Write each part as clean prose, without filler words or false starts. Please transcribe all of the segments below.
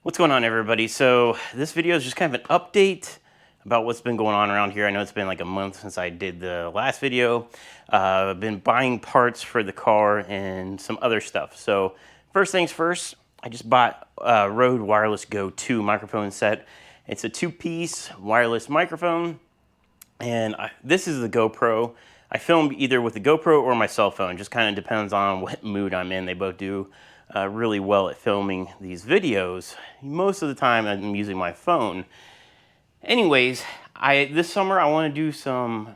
What's going on, everybody? So this video is just kind of an update about what's been going on around here. I know it's been like a month since I did the last video. I've been buying parts for the car and some other stuff. So first things first, I just bought a Rode Wireless Go 2 microphone set. It's a two-piece wireless microphone, and this is the GoPro. I film either with the GoPro or my cell phone. Just kind of depends on what mood I'm in. They both do really well at filming these videos. Most of the time I'm using my phone. Anyways, this summer I want to do some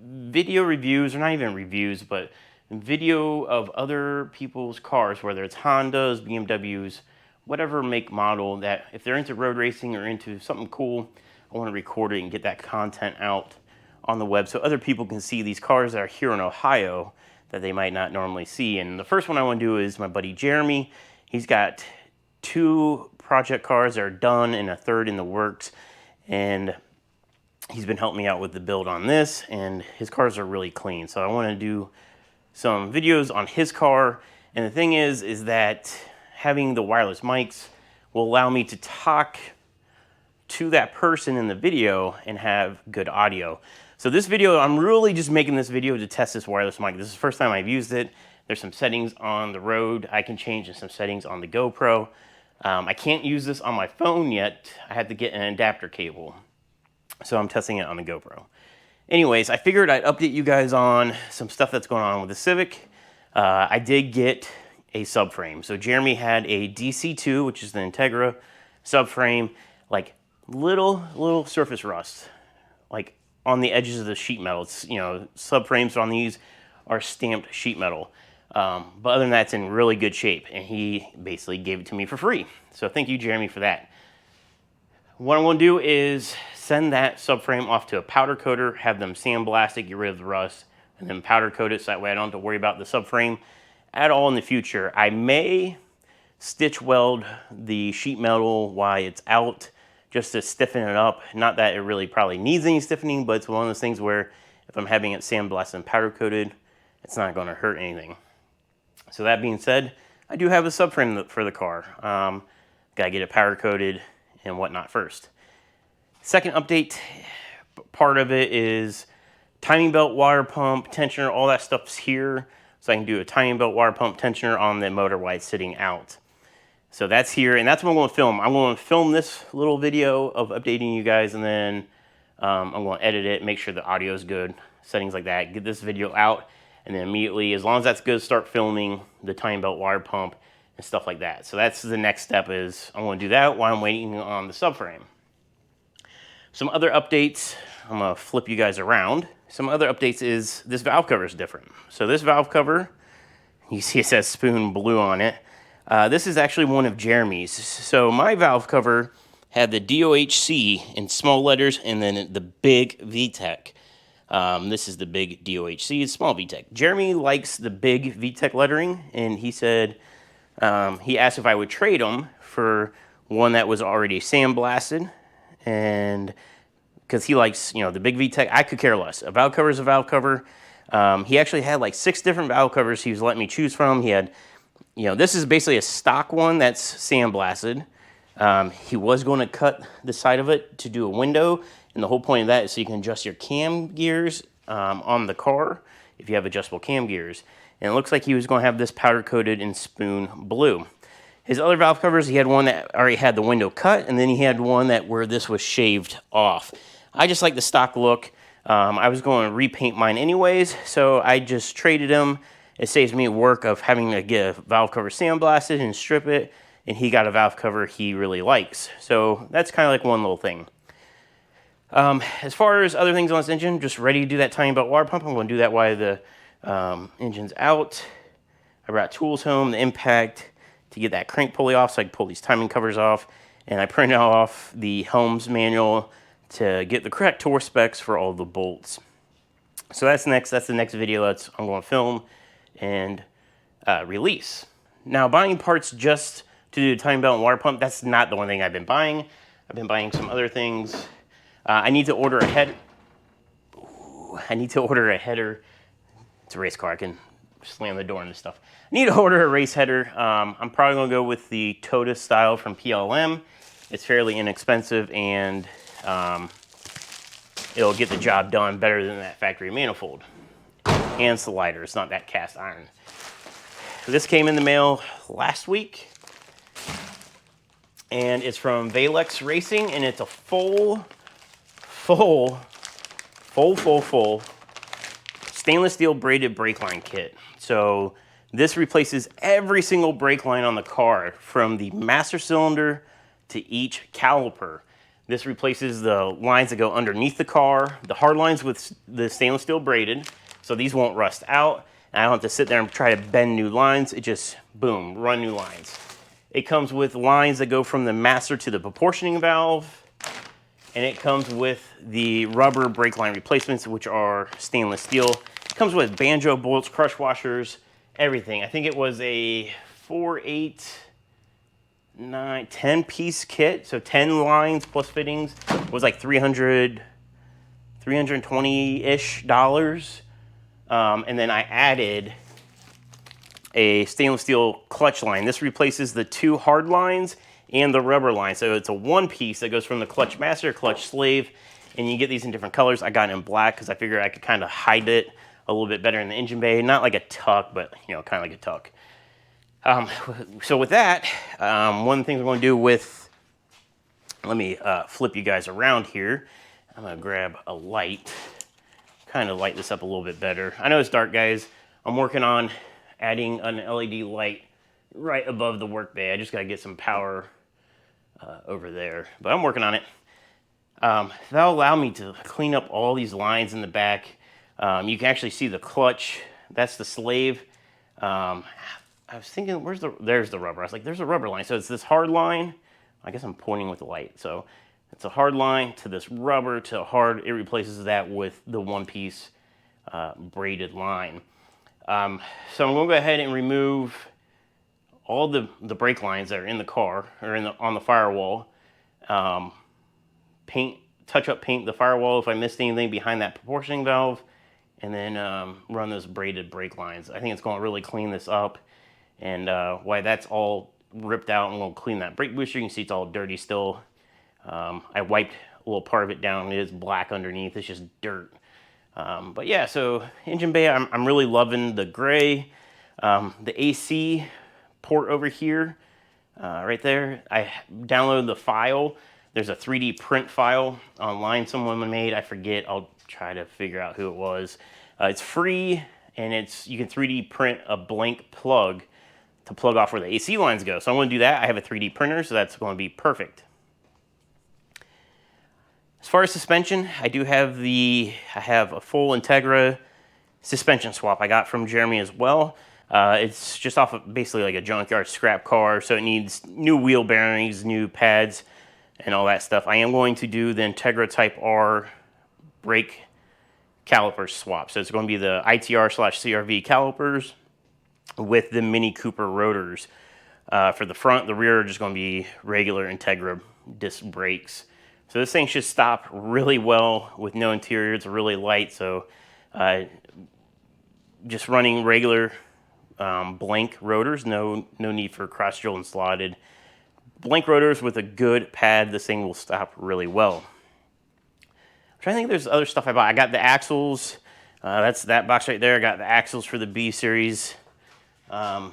video reviews, or not even reviews, but video of other people's cars, whether it's Hondas, BMWs, whatever make model, that if they're into road racing or into something cool, I want to record it and get that content out on the web so other people can see these cars that are here in Ohio that they might not normally see. And the first one I want to do is my buddy Jeremy. He's got 2 project cars that are done and a third in the works, and he's been helping me out with the build on this, and his cars are really clean. So I want to do some videos on his car. And the thing is that having the wireless mics will allow me to talk to that person in the video and have good audio. So this video, I'm really just making this video to test this wireless mic. This is the first time I've used it. There's some settings on the Rode I can change, and some settings on the GoPro. I can't use this on my phone yet. I had to get an adapter cable. So I'm testing it on the GoPro. Anyways, I figured I'd update you guys on some stuff that's going on with the Civic. I did get a subframe. So Jeremy had a DC2, which is the Integra subframe, like little surface rust, like on the edges of the sheet metal. It's, you know, subframes on these are stamped sheet metal. But other than that, it's in really good shape, and he basically gave it to me for free. So thank you, Jeremy, for that. What I'm going to do is send that subframe off to a powder coater, have them sandblast it, get rid of the rust, and then powder coat it so that way I don't have to worry about the subframe at all in the future. I may stitch weld the sheet metal while it's out, just to stiffen it up. Not that it really probably needs any stiffening, but it's one of those things where if I'm having it sandblasted and powder coated, it's not going to hurt anything. So that being said, I do have a subframe for the car. Gotta get it powder coated and whatnot first. Second update, part of it is timing belt, water pump, tensioner, all that stuff's here. So I can do a timing belt, water pump, tensioner on the motor while it's sitting out. So that's here, and that's what I'm going to film. I'm going to film this little video of updating you guys, and then I'm going to edit it, make sure the audio is good, settings like that, get this video out, and then immediately, as long as that's good, start filming the timing belt, water pump, and stuff like that. So that's the next step, is I'm going to do that while I'm waiting on the subframe. Some other updates, I'm going to flip you guys around. Some other updates is this valve cover is different. So this valve cover, you see it says Spoon Blue on it. This is actually one of Jeremy's. So my valve cover had the DOHC in small letters, and then the big VTEC. This is the big DOHC, it's small VTEC. Jeremy likes the big VTEC lettering, and he said, he asked if I would trade them for one that was already sandblasted, and because he likes, you know, the big VTEC. I could care less. A valve cover is a valve cover. He actually had like 6 different valve covers he was letting me choose from. He had, you know, this is basically a stock one that's sandblasted. He was going to cut the side of it to do a window, and the whole point of that is so you can adjust your cam gears on the car if you have adjustable cam gears. And it looks like he was going to have this powder coated in Spoon Blue. His other valve covers, he had one that already had the window cut, and then he had one that where this was shaved off. I just like the stock look. I was going to repaint mine anyways, so I just traded them. It saves me work of having to get a valve cover sandblasted and strip it, and he got a valve cover he really likes. So that's kind of like one little thing. As far as other things on this engine, just ready to do that timing belt water pump. I'm going to do that while the engine's out. I brought tools home, the impact, to get that crank pulley off so I can pull these timing covers off. And I printed off the Helms manual to get the correct torque specs for all the bolts. So that's next. That's the next video I'm going to film and release. Now, buying parts just to do the timing belt and water pump, that's not the one thing I've been buying. I've been buying some other things. I need to order a header. It's a race car. I can slam the door into stuff. I need to order a race header. I'm probably gonna go with the Totus style from PLM. It's fairly inexpensive and it'll get the job done better than that factory manifold. And slider, it's not that cast iron. This came in the mail last week. And it's from Valex Racing, and it's a full stainless steel braided brake line kit. So this replaces every single brake line on the car, from the master cylinder to each caliper. This replaces the lines that go underneath the car, the hard lines with the stainless steel braided, so these won't rust out. And I don't have to sit there and try to bend new lines. It just, boom, run new lines. It comes with lines that go from the master to the proportioning valve, and it comes with the rubber brake line replacements, which are stainless steel. It comes with banjo bolts, crush washers, everything. I think it was a 4, 8, 9, 10 piece kit, so 10 lines plus fittings. It was like $320-ish. And then I added a stainless steel clutch line. This replaces the 2 hard lines and the rubber line. So it's a one piece that goes from the clutch master, clutch slave, and you get these in different colors. I got it in black because I figured I could kind of hide it a little bit better in the engine bay. Not like a tuck, but you know, kind of like a tuck. So with that, one of the things we're going to do with, let me flip you guys around here. I'm going to grab a light, kind of light this up a little bit better. I know it's dark, guys. I'm working on adding an LED light right above the work bay. I just got to get some power over there, but I'm working on it. That'll allow me to clean up all these lines in the back. You can actually see the clutch. That's the slave. I was thinking, there's the rubber. I was like, there's a rubber line. So it's this hard line. I guess I'm pointing with the light. So it's a hard line to this rubber to a hard. It replaces that with the one piece braided line. So I'm going to go ahead and remove all the brake lines that are in the car or on the firewall. Touch up paint the firewall if I missed anything behind that proportioning valve, and then run those braided brake lines. I think it's going to really clean this up. And while that's all ripped out, and we'll clean that brake booster. You can see it's all dirty still. I wiped a little part of it down. It is black underneath. It's just dirt. But yeah, so engine bay, I'm really loving the gray. The AC port over here, right there, I downloaded the file. There's a 3D print file online someone made. I forget. I'll try to figure out who it was. It's free, and you can 3D print a blank plug to plug off where the AC lines go. So I'm going to do that. I have a 3D printer, so that's going to be perfect. As far as suspension, I have a full Integra suspension swap I got from Jeremy as well. It's just off of basically like a junkyard scrap car, so it needs new wheel bearings, new pads, and all that stuff. I am going to do the Integra Type R brake caliper swap. So it's going to be the ITR/CRV calipers with the Mini Cooper rotors. For the front, the rear are just going to be regular Integra disc brakes. So this thing should stop really well with no interior. It's really light, so just running regular blank rotors, no need for cross drill and slotted. Blank rotors with a good pad, this thing will stop really well. I'm trying to think if there's other stuff I bought. I got the axles. That's that box right there. I got the axles for the B series. The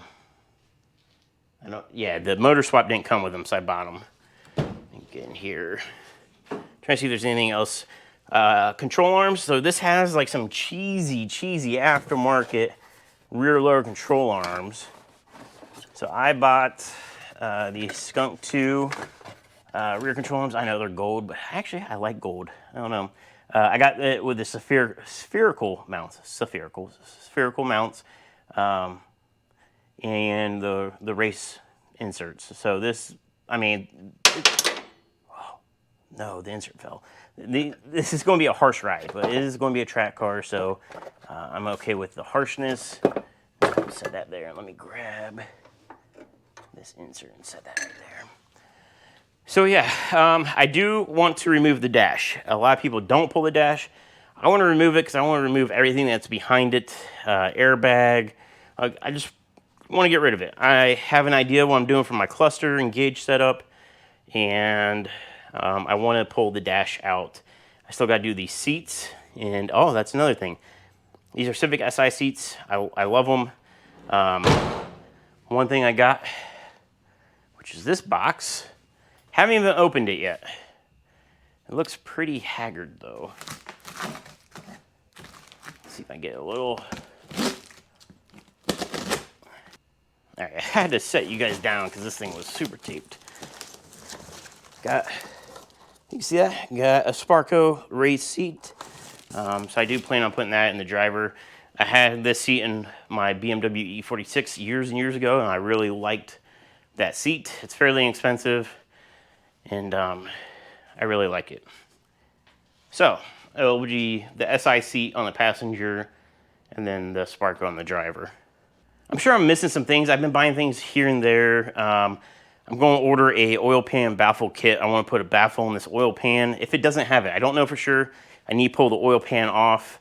motor swap didn't come with them, so I bought them. Get in here. Trying to see if there's anything else. Control arms. So this has like some cheesy aftermarket rear loader control arms. So I bought the Skunk 2 rear control arms. I know they're gold, but actually I like gold. I don't know. I got it with the spherical mounts, and the race inserts. So this, I mean, no, the insert fell. This is going to be a harsh ride, but it is going to be a track car, so I'm okay with the harshness. Set that there. Let me grab this insert and set that right there. So yeah, I do want to remove the dash. A lot of people don't pull the dash. I want to remove it because I want to remove everything that's behind it. Airbag, I just want to get rid of it. I have an idea what I'm doing for my cluster and gauge setup, and I want to pull the dash out. I still got to do these seats, and oh, that's another thing. These are Civic Si seats. I love them. One thing I got, which is this box. Haven't even opened it yet. It looks pretty haggard though. Let's see if I can get a little. All right, I had to set you guys down because this thing was super taped. You see that? Got a Sparco raised seat. So I do plan on putting that in the driver. I had this seat in my BMW E46 years and years ago, and I really liked that seat. It's fairly inexpensive, and I really like it. So it'll be the SI seat on the passenger, and then the Sparco on the driver. I'm sure I'm missing some things. I've been buying things here and there. I'm going to order a oil pan baffle kit. I want to put a baffle in this oil pan. If it doesn't have it, I don't know for sure. I need to pull the oil pan off.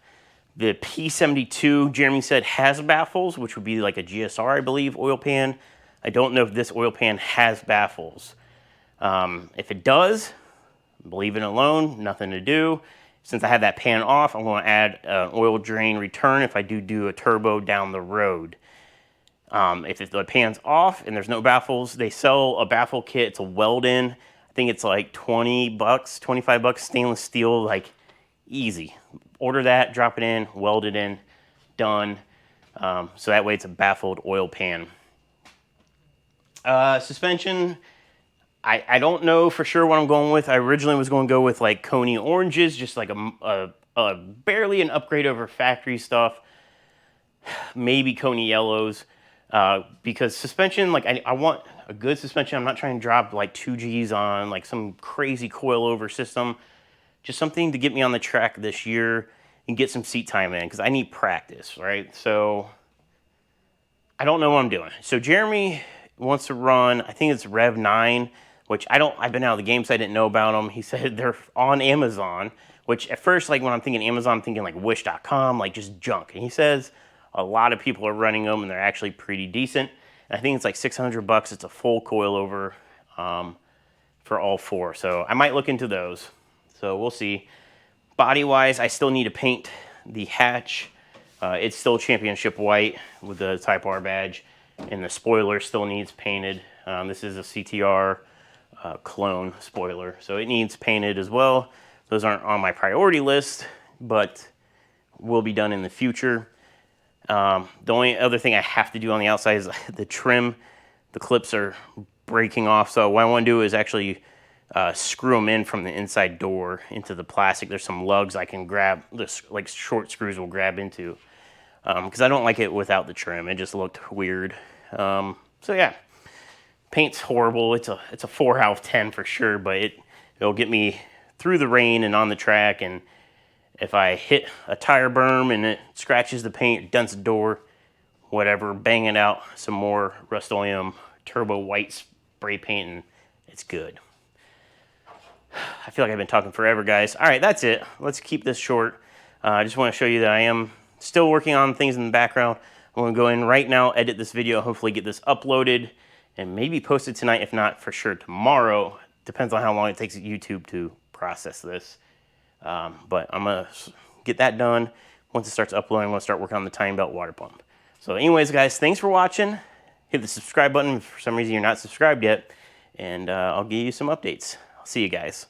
The P72, Jeremy said, has baffles, which would be like a GSR, I believe, oil pan. I don't know if this oil pan has baffles. If it does, leave it alone, nothing to do. Since I have that pan off, I'm going to add an oil drain return if I do a turbo down the road. If the pan's off and there's no baffles, they sell a baffle kit. It's a weld-in. I think it's like 20 bucks, 25 bucks, stainless steel, like easy. Order that, drop it in, weld it in, done. So that way it's a baffled oil pan. Suspension, I don't know for sure what I'm going with. I originally was going to go with like Coney oranges, just like a barely an upgrade over factory stuff. Maybe Coney yellows, because suspension, like I want a good suspension. I'm not trying to drop like 2Gs on like some crazy coilover system. Just something to get me on the track this year and get some seat time in, because I need practice, right? So I don't know what I'm doing. So Jeremy wants to run, I think it's Rev 9, which I've been out of the game, so I didn't know about them. He said they're on Amazon, which at first, like when I'm thinking Amazon, I'm thinking like wish.com, like just junk. And he says a lot of people are running them and they're actually pretty decent. And I think it's like 600 bucks. It's a full coilover for all four. So I might look into those. So we'll see. Body-wise, I still need to paint the hatch. It's still championship white with the Type R badge, and the spoiler still needs painted. This is a CTR clone spoiler, so it needs painted as well. Those aren't on my priority list, but will be done in the future. The only other thing I have to do on the outside is the trim. The clips are breaking off, so what I want to do is actually screw them in from the inside door into the plastic. There's some lugs I can grab, this like short screws will grab into, because I don't like it without the trim. It just looked weird. So yeah, paint's horrible. It's a 4 out of 10 for sure, but it'll get me through the rain and on the track. And if I hit a tire berm and it scratches the paint, dents the door, whatever, bang it out some more Rust-Oleum turbo white spray paint, and it's good. I feel like I've been talking forever, guys. All right, that's it. Let's keep this short. I just want to show you that I am still working on things in the background. I'm going to go in right now, edit this video, hopefully get this uploaded, and maybe post it tonight, if not for sure tomorrow. Depends on how long it takes YouTube to process this. But I'm going to get that done. Once it starts uploading, I'm going to start working on the timing belt water pump. So anyways, guys, thanks for watching. Hit the subscribe button if for some reason you're not subscribed yet, and I'll give you some updates. I'll see you guys.